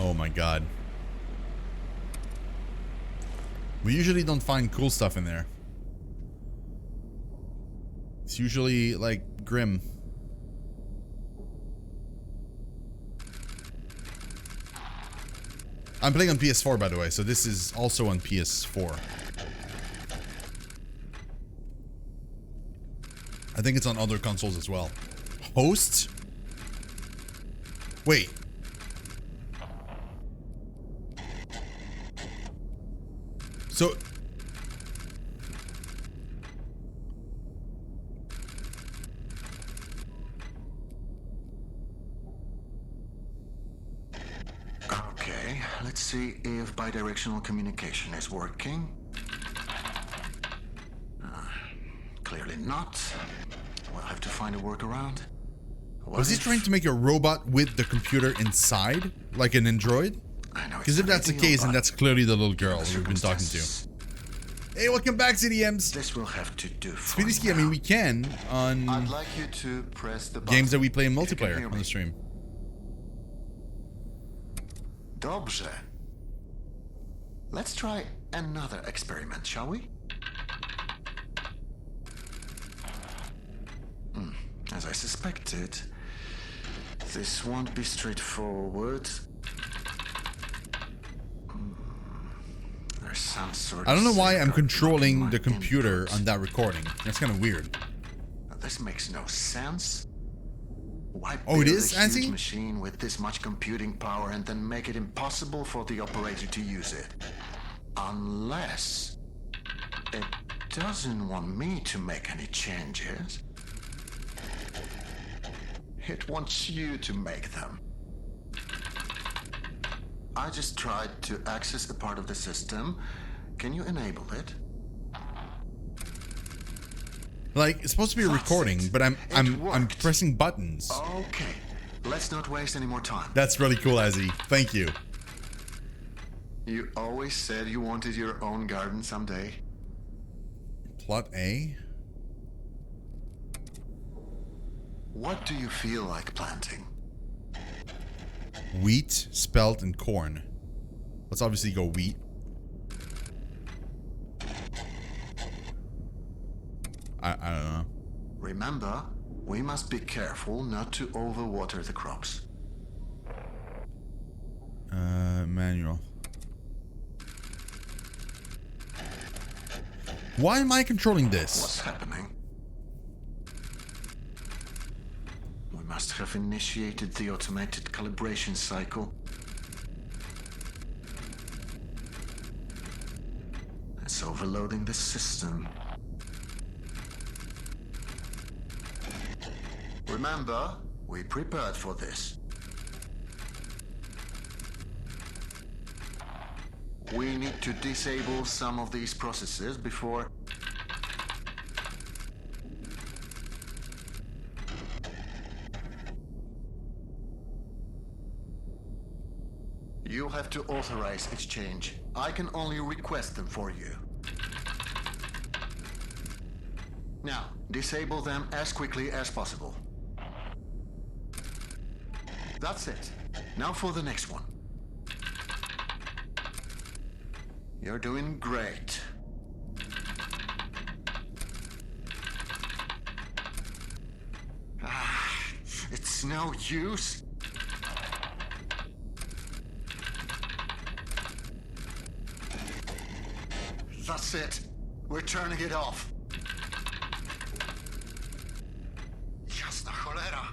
Oh my god. We usually don't find cool stuff in there. It's usually like grim. I'm playing on PS4 by the way, so this is also on PS4. I think it's on other consoles as well. Host? Wait. So okay, let's see if bidirectional communication is working. Clearly not. We'll have to find a workaround. Was he trying to make a robot with the computer inside? Like an android? Because if that's the case, then that's clearly the little girl we've been talking to. Hey, welcome back, CDMs! This will have to do for Speedy, I mean, we can on I'd like you to press the games that button. we play in You can multiplayer hear on the me. stream. Dobrze. Let's try another experiment, shall we? As I suspected, this won't be straightforward. There's some sort I don't know of why I'm safeguard controlling blocking the my computer input. on that recording. That's kind of weird. This makes no sense. Why Oh, it build is, a huge Azzy? machine with this much computing power and then make it impossible for the operator to use it? Unless it doesn't want me to make any changes. It wants you to make them. I just tried to access a part of the system. Can you enable it? Like, it's supposed to be a That's recording, it. but I'm worked. pressing buttons. Okay, let's not waste any more time. That's really cool, Azzy. Thank you. You always said you wanted your own garden someday. Plot A? What do you feel like planting? Wheat, spelt, and corn. Let's obviously go wheat. I don't know. Remember, we must be careful not to overwater the crops. Manual. Why am I controlling this? What's happening? We must have initiated the automated calibration cycle. It's overloading the system. Remember, we prepared for this. We need to disable some of these processes before... You'll have to authorize exchange. I can only request them for you. Now, disable them as quickly as possible. That's it. Now for the next one. You're doing great. It's no use. That's it. We're turning it off. Jasna cholera.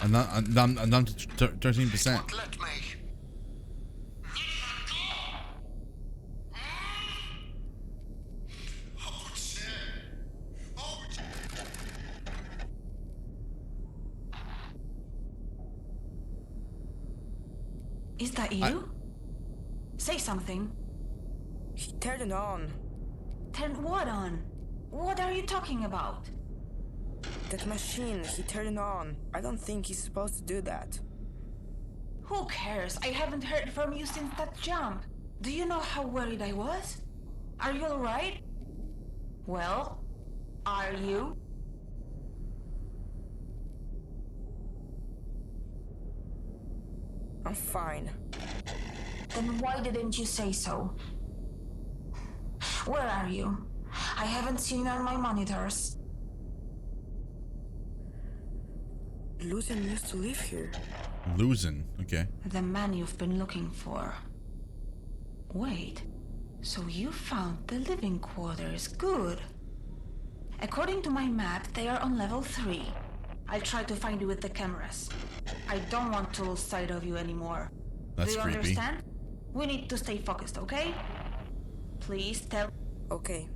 I'm down to 13%. Won't let me. Is that you? Say something. He turned it on. Turn what on? What are you talking about? That machine, he turned it on. I don't think he's supposed to do that. Who cares? I haven't heard from you since that jump. Do you know how worried I was? Are you alright? Well, are you? I'm fine. Then why didn't you say so? Where are you? I haven't seen you on my monitors. Lucian used to live here. Losing. Okay. The man you've been looking for. Wait, so you found the living quarters. Good. According to my map, they are on level 3. I'll try to find you with the cameras. I don't want to lose sight of you anymore. That's Do you creepy. understand? We need to stay focused, okay? Please tell... Okay.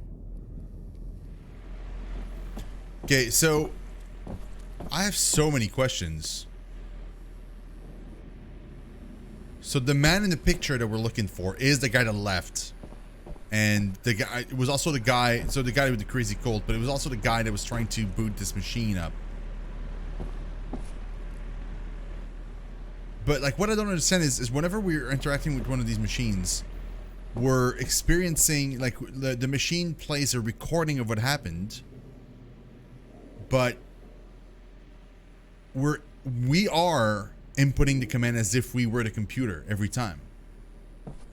Okay, so I have so many questions. So the man in the picture that we're looking for is the guy that left. And the guy, it was also the guy, so the guy with the crazy cold, but it was also the guy that was trying to boot this machine up. But like what I don't understand is whenever we're interacting with one of these machines, we're experiencing, like the machine plays a recording of what happened, but we are inputting the command as if we were the computer every time.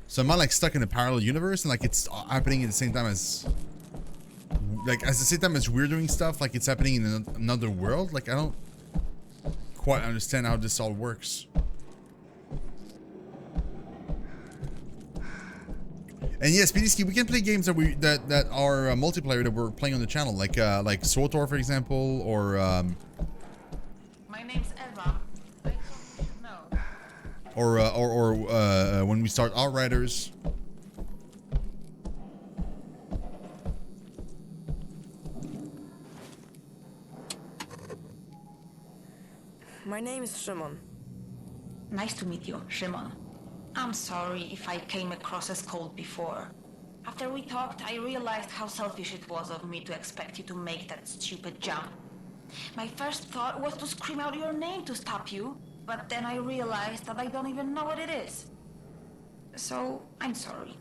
So am I like stuck in a parallel universe and like it's happening at the same time as, like at the same time as we're doing stuff, like it's happening in another world? Like I don't quite understand how this all works. And yes, PDSK, we can play games that are multiplayer that we're playing on the channel, like SWTOR, for example, or My name's Eva. I thought you should know. or when we start Outriders. My name is Shimon. Nice to meet you, Shimon. I'm sorry if I came across as cold before. After we talked, I realized how selfish it was of me to expect you to make that stupid jump. My first thought was to scream out your name to stop you, but then I realized that I don't even know what it is. So, I'm sorry.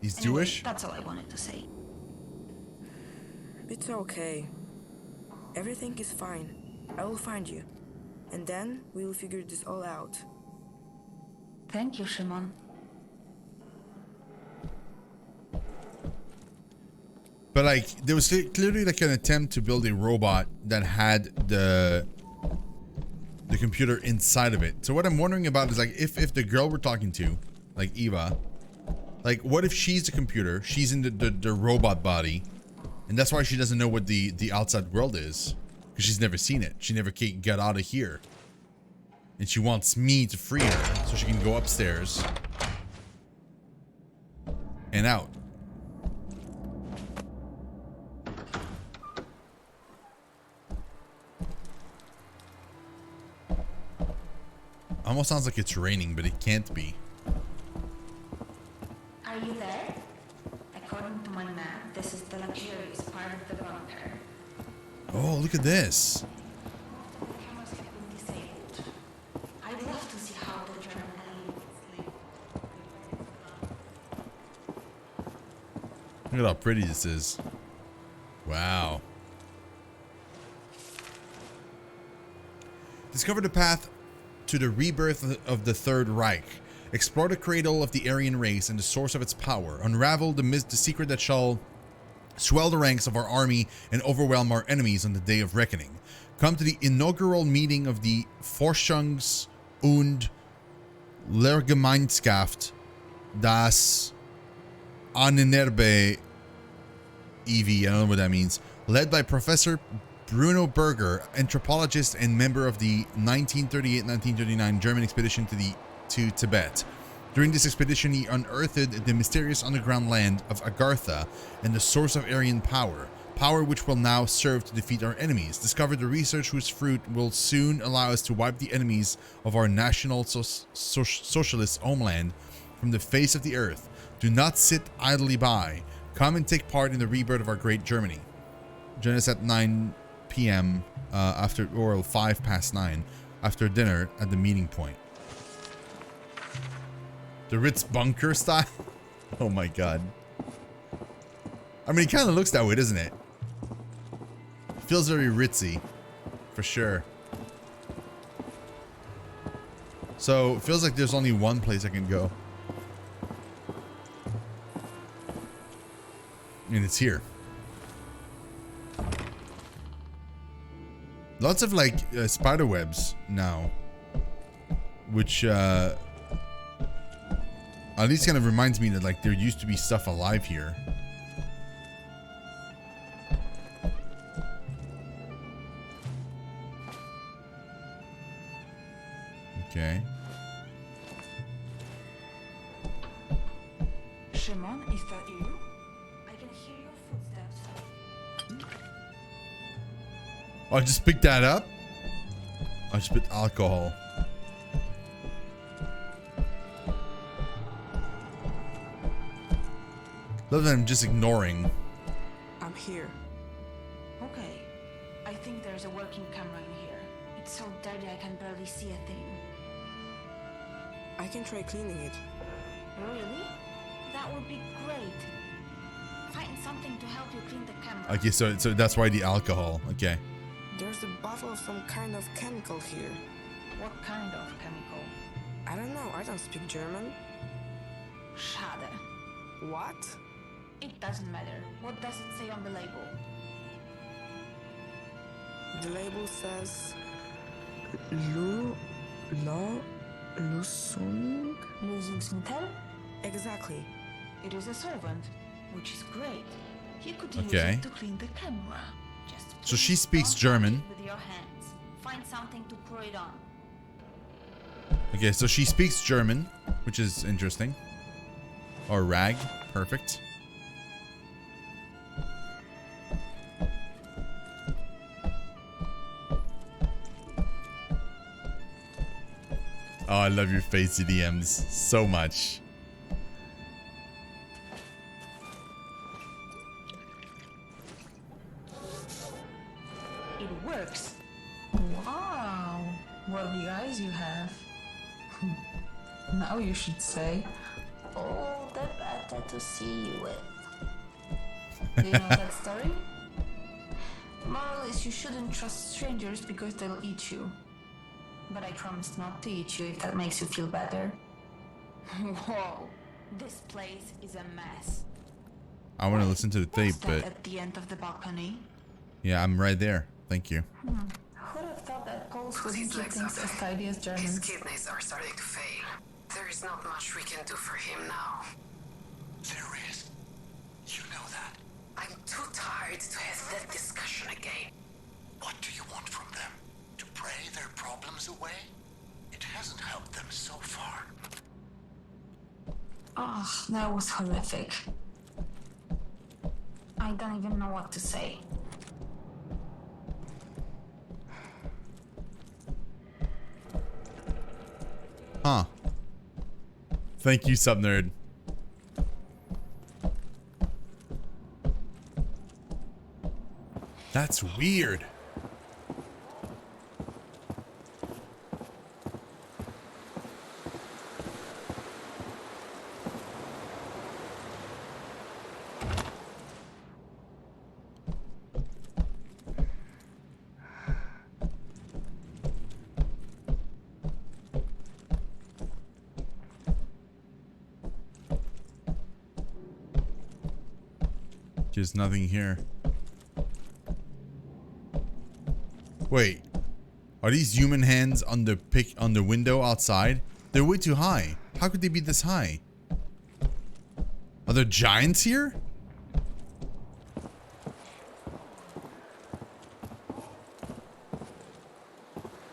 He's Anyway, Jewish? that's all I wanted to say. It's okay. Everything is fine. I will find you. And then we will figure this all out. Thank you, Shimon. But like, there was clearly like an attempt to build a robot that had the computer inside of it. So what I'm wondering about is like, if the girl we're talking to, like Eva, like what if she's the computer, she's in the robot body, and that's why she doesn't know what the outside world is, because she's never seen it. She never can get out of here. And she wants me to free her so she can go upstairs and out. Almost sounds like it's raining, but it can't be. Are you there? According to my map, this is the luxurious part of the bunker. Oh, look at this. Cameras have been disabled. I'd love to see how the German aliens live. Look at how pretty this is. Wow. Discover the path to the rebirth of the Third Reich. Explore the cradle of the Aryan race and the source of its power. Unravel the secret that shall swell the ranks of our army and overwhelm our enemies on the day of reckoning. Come to the inaugural meeting of the Forschungs- und Lehrgemeinschaft das Ahnenerbe EV, I don't know what that means, led by Professor Bruno Berger, anthropologist and member of the 1938-1939 German expedition to Tibet. During this expedition, he unearthed the mysterious underground land of Agartha and the source of Aryan power, power which will now serve to defeat our enemies. Discover the research whose fruit will soon allow us to wipe the enemies of our national socialist homeland from the face of the earth. Do not sit idly by. Come and take part in the rebirth of our great Germany. Join us at 9 p.m. After, or 5 past 9 after dinner at the meeting point. The Ritz bunker style? Oh my god. I mean, it kind of looks that way, doesn't it? Feels very ritzy, for sure. So it feels like there's only one place I can go. And it's here. Lots of like spider webs now. Which at least kind of reminds me that like there used to be stuff alive here. Okay. Shimon, is that you? I can hear your footsteps. Oh, I just picked that up? I just put alcohol. Love that I'm just ignoring. I'm here. Okay. I think there's a working camera in here. It's so dirty I can barely see a thing. I can try cleaning it. Really? That would be great. Find something to help you clean the camera. Okay, so that's why the alcohol. Okay. There's a bottle of some kind of chemical here. What kind of chemical? I don't know, I don't speak German. Schade. What? It doesn't matter. What does it say on the label? The label says Lösung? Lösungsmittel? Exactly. It is a solvent, which is great. You could Okay. use it to clean the camera. Just So she please speaks don't German. touch it with your hands. Find something to pour it on. Okay, so she speaks German, which is interesting. Or rag. Perfect. Oh, I love your face CDMs so much. It works. Wow, what big eyes you have. Now you should say, all the better to see you with. Do you know that story? Moral is you shouldn't trust strangers because they'll eat you. But I promise not to eat you if that makes you feel better. Whoa, this place is a mess. I want to listen to the tape, What's that but at the end of the balcony? yeah, I'm right there. Thank you. Who would have thought that Poles Put wouldn't his keep legs things up. as tidy as His Germans? kidneys are starting to fail. There is not much we can do for him now. There is. You know that. I'm too tired to have that discussion again. What do you want from them? To pray their problems away? It hasn't helped them so far. Oh, that was horrific. I don't even know what to say. Huh. Thank you, Subnerd. That's weird. There's nothing here. Wait. Are these human hands on the window outside? They're way too high. How could they be this high? Are there giants here?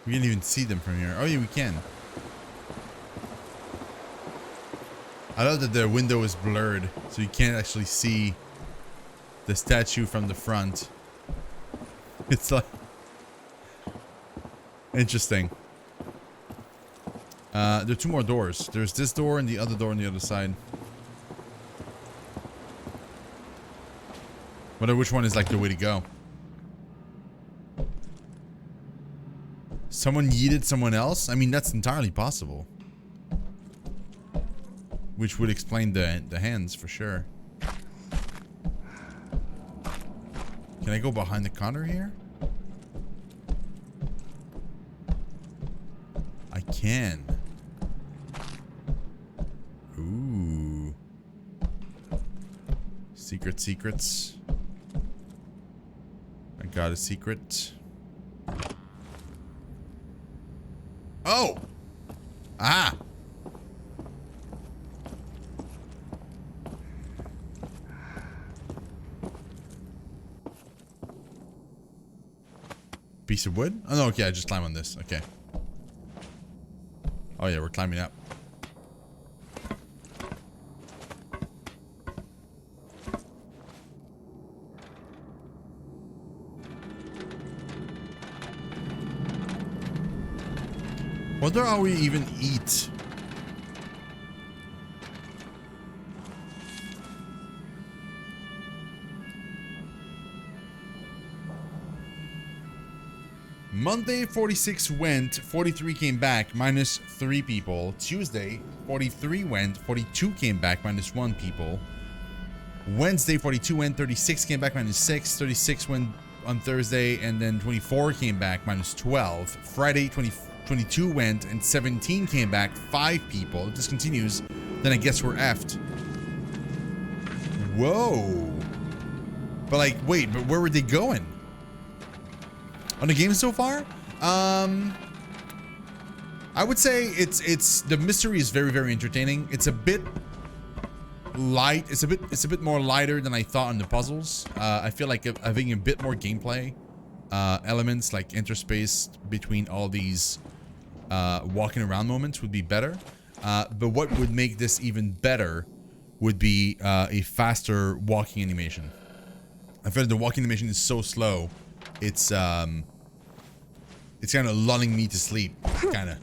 We can't even see them from here. Oh yeah, we can. I love that the window is blurred, so you can't actually see the statue from the front. It's like interesting. There are two more doors. There's this door and the other door on the other side. Wonder which one is like the way to go. Someone yeeted someone else? I mean, that's entirely possible. Which would explain the hands for sure. Can I go behind the counter here? I can. Secrets. I got a secret. Oh! Ah! Piece of wood? Oh no, okay, I just climb on this. Okay. Oh yeah, we're climbing up. Wonder how we even eat. Monday, 46 went, 43 came back, minus 3 people. Tuesday, 43 went, 42 came back, minus 1 people. Wednesday, 42 went, 36 came back, minus 6. 36 went on Thursday, and then 24 came back, minus 12. Friday, 22 went, and 17 came back, 5 people. If this continues, then I guess we're effed. Whoa. But like, wait, but where were they going? On the game so far, I would say it's the mystery is very, very entertaining. It's a bit light. It's a bit more lighter than I thought on the puzzles. I feel like having a bit more gameplay elements, like interspace between all these walking around moments, would be better. But what would make this even better would be a faster walking animation. I feel like the walking animation is so slow. It's kind of lulling me to sleep, kind of.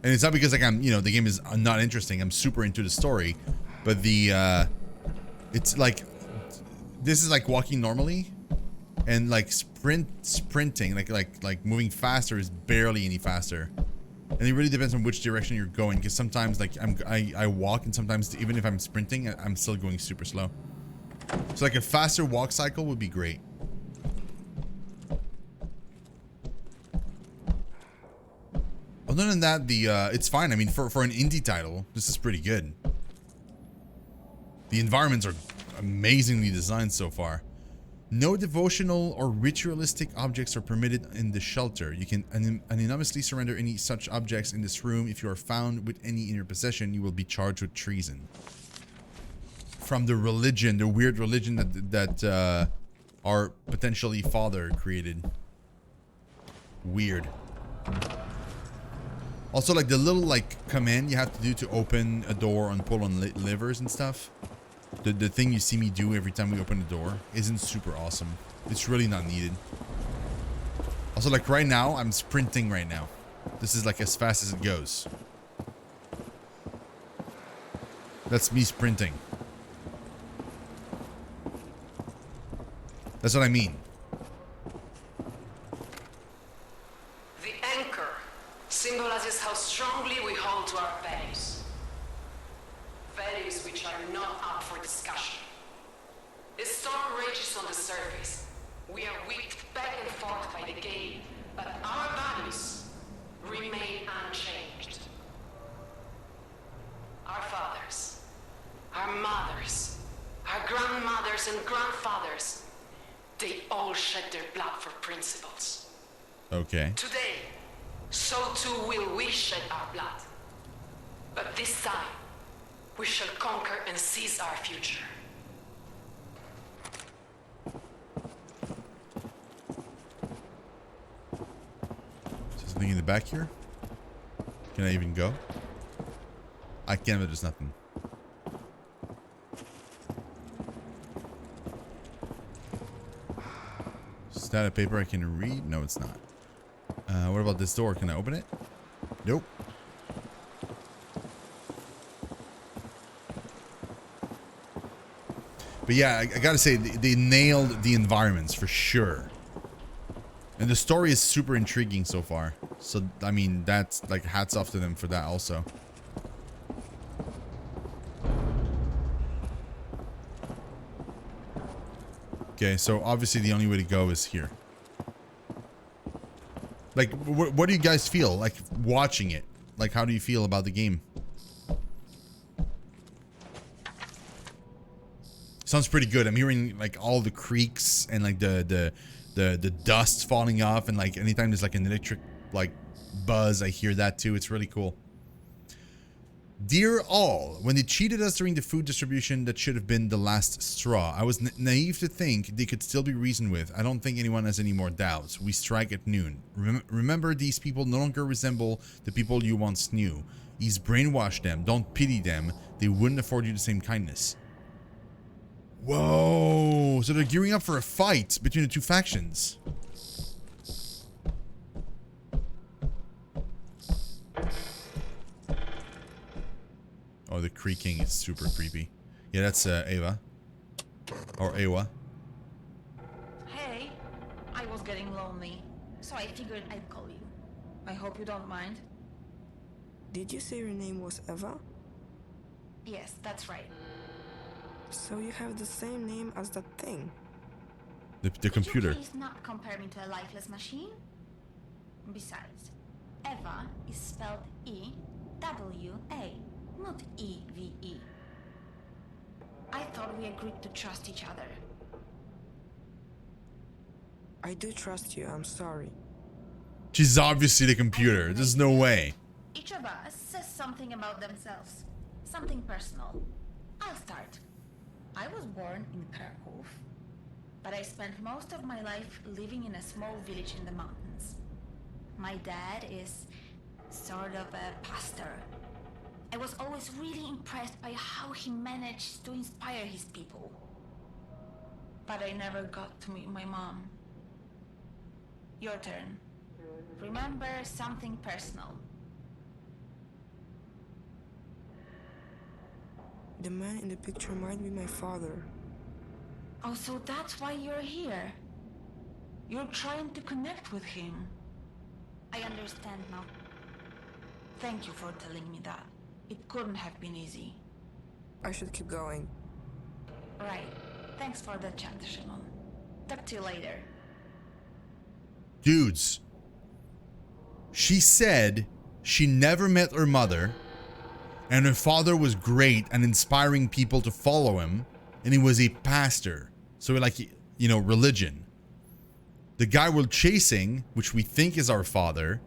And it's not because like the game is not interesting. I'm super into the story, but it's like this is like walking normally, and like sprinting, like moving faster is barely any faster. And it really depends on which direction you're going, because sometimes like I walk, and sometimes even if I'm sprinting, I'm still going super slow. So like a faster walk cycle would be great. Other than that, it's fine. I mean, for an indie title, this is pretty good. The environments are amazingly designed so far. No devotional or ritualistic objects are permitted in the shelter. You can anonymously surrender any such objects in this room. If you are found with any in your possession, you will be charged with treason. From the religion, the weird religion that our potentially father created. Weird. Also, like the little like command you have to do to open a door and pull on levers and stuff. The thing you see me do every time we open the door isn't super awesome. It's really not needed. Also, like right now, I'm sprinting right now. This is like as fast as it goes. That's me sprinting. That's what I mean. The anchor symbolizes how strongly we hold to our values. Values which are not up for discussion. A storm rages on the surface. We are whipped back and forth by the gale, but our values remain unchanged. Our fathers, our mothers, our grandmothers and grandfathers, they all shed their blood for principles. Okay. Today, so too will we shed our blood. But this time, we shall conquer and seize our future. Is there something in the back here? Can I even go? I can, but there's nothing. Is that a paper I can read? No, it's not. What about this door? Can I open it? Nope. But yeah, I gotta say, they nailed the environments for sure. And the story is super intriguing so far. So, I mean, that's like hats off to them for that also. Okay, so obviously the only way to go is here. Like, what do you guys feel like watching it? Like, how do you feel about the game? Sounds pretty good. I'm hearing like all the creaks and like the dust falling off, and like anytime there's like an electric like buzz, I hear that too. It's really cool. Dear all, when they cheated us during the food distribution, that should have been the last straw. I was naive to think they could still be reasoned with. I don't think anyone has any more doubts. We strike at noon. Remember, these people no longer resemble the people you once knew. He's brainwashed them. Don't pity them. They wouldn't afford you the same kindness. Whoa! So they're gearing up for a fight between the two factions. Oh, the creaking is super creepy. Yeah, that's Ava. Or Awa. Hey, I was getting lonely, so I figured I'd call you. I hope you don't mind. Did you say your name was Eva? Yes, that's right. So you have the same name as that thing. The computer. Could you please not compare me to a lifeless machine? Besides, Eva is spelled E-W-A, not E-V-E. I thought we agreed to trust each other. I do trust you, I'm sorry. She's obviously the computer. There's no way. Each of us says something about themselves. Something personal. I'll start. I was born in Krakow, but I spent most of my life living in a small village in the mountains. My dad is sort of a pastor. I was always really impressed by how he managed to inspire his people. But I never got to meet my mom. Your turn. Remember something personal. The man in the picture might be my father. Oh, so that's why you're here. You're trying to connect with him. I understand now. Thank you for telling me that. It couldn't have been easy. I should keep going. Right. Thanks for the chat, Shimon. Talk to you later. Dudes. She said she never met her mother, and her father was great and inspiring people to follow him, and he was a pastor. So like, you know, religion. The guy we're chasing, which we think is our father,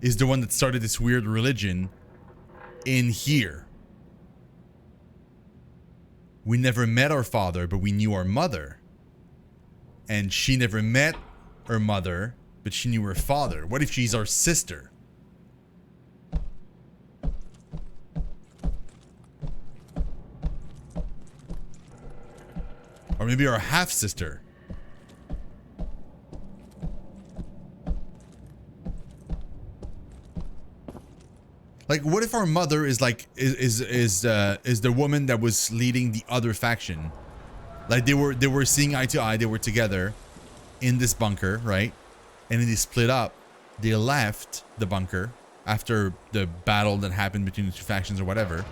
is the one that started this weird religion in here. We never met our father, but we knew our mother. And she never met her mother, but she knew her father. What if she's our sister? Or maybe our half-sister. Like, what if our mother is like is the woman that was leading the other faction? Like they were seeing eye to eye, they were together in this bunker, right? And then they split up. They left the bunker after the battle that happened between the two factions or whatever.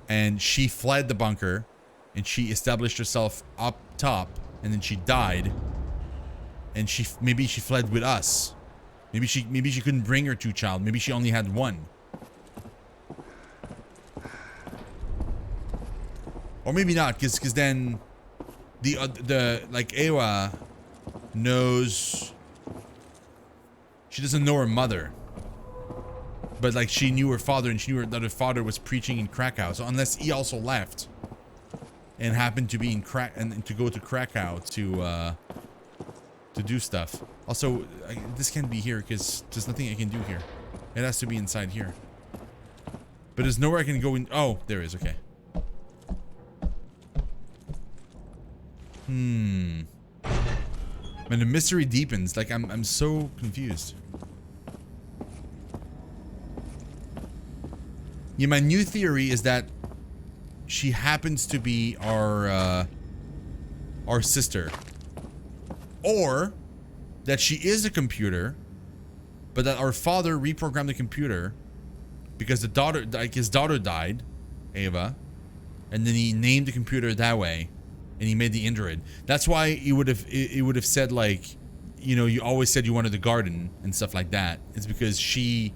And she fled the bunker and she established herself up top, and then she died. And maybe she fled with us. Maybe she couldn't bring her two child. Maybe she only had one. Or maybe not, because then the like Ewa knows, she doesn't know her mother, but like she knew her father, and she knew that her father was preaching in Krakow. So unless he also left and happened to be in and to go to Krakow to do stuff. Also, this can't be here because there's nothing I can do here. It has to be inside here. But there's nowhere I can go in. Oh, there is. Okay. Man, the mystery deepens. Like I'm so confused. Yeah, my new theory is that she happens to be our sister. Or that she is a computer, but that our father reprogrammed the computer because the daughter, like his daughter died, Ava, and then he named the computer that way, and he made the android. That's why it would have said, like, you know, you always said you wanted the garden and stuff like that. It's because she